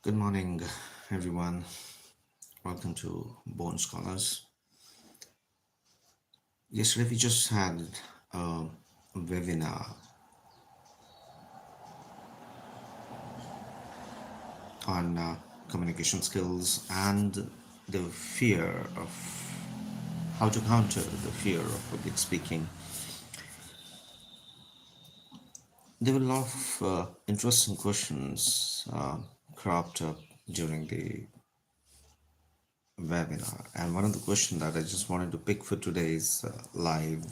Good morning, everyone. Welcome to Bone Scholars. Yesterday, we just had a webinar on communication skills and the fear of how to counter the fear of public speaking. There were a lot of interesting questions cropped up during the webinar, and one of the questions that I just wanted to pick for today's live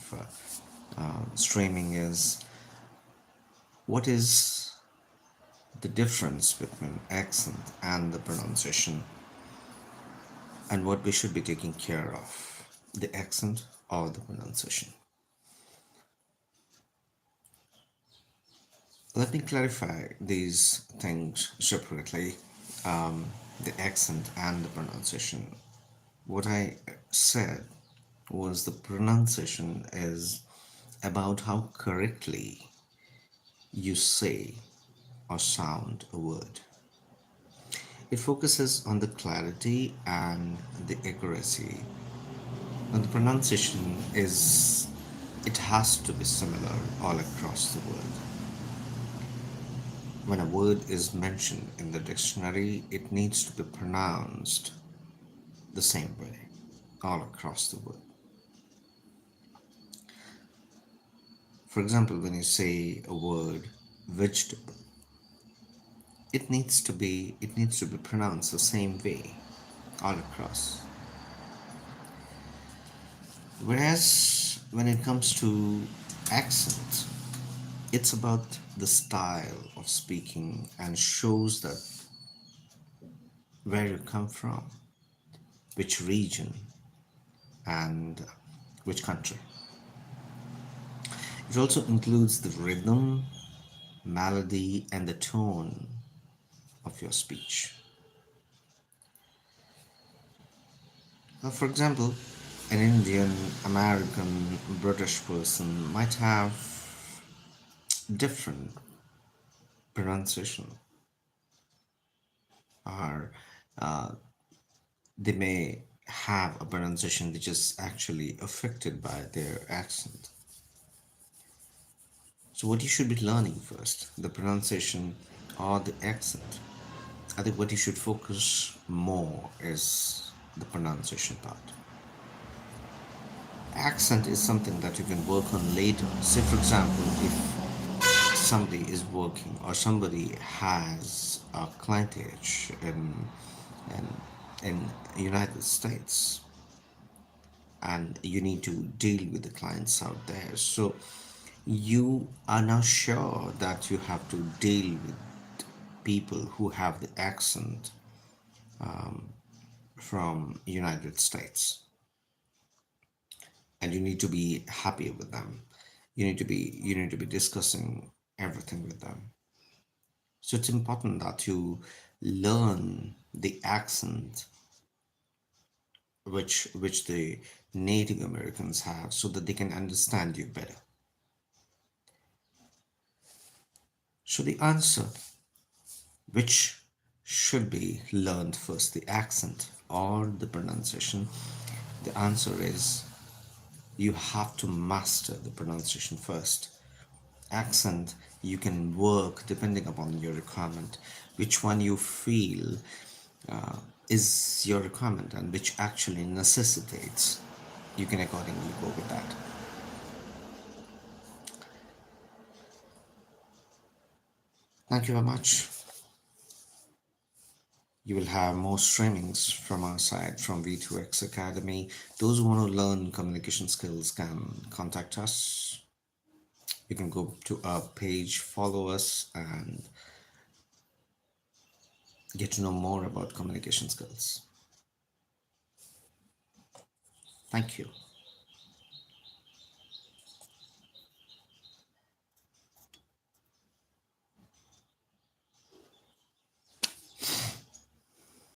streaming is what is the difference between accent and the pronunciation, and what we should be taking care of, the accent or the pronunciation. Let me clarify these things separately, the accent and the pronunciation. What I said was the pronunciation is about how correctly you say or sound a word. It focuses on the clarity and the accuracy. And the pronunciation is, it has to be similar all across the world. When a word is mentioned in the dictionary, it needs to be pronounced the same way all across the world. For example, when you say a word vegetable, it needs to be pronounced the same way all across. Whereas when it comes to accent, it's about the style of speaking and shows that where you come from, which region, and which country. It also includes the rhythm, melody, and the tone of your speech. For example, an Indian, American, British person might have different pronunciation, or they may have a pronunciation which is actually affected by their accent. So, what you should be learning first, the pronunciation or the accent? I think what you should focus more is the pronunciation part. Accent is something that you can work on later. Say, for example, if somebody is working or somebody has a clientage in, in United States, and you need to deal with the clients out there. So you are now sure that you have to deal with people who have the accent from United States, and you need to be happy with them. You need to be discussing everything with them. So it's important that you learn the accent which the Native Americans have so that they can understand you better. So the answer, which should be learned first, the accent or the pronunciation, the answer is you have to master the pronunciation first. Accent, you can work depending upon your requirement, which one you feel uh, is your requirement and which actually necessitates, you can accordingly go with that. Thank you very much. You will have more streamings from our side from V2X Academy. Those who want to learn communication skills can contact us. You can go to our page, follow us, and get to know more about communication skills. Thank you.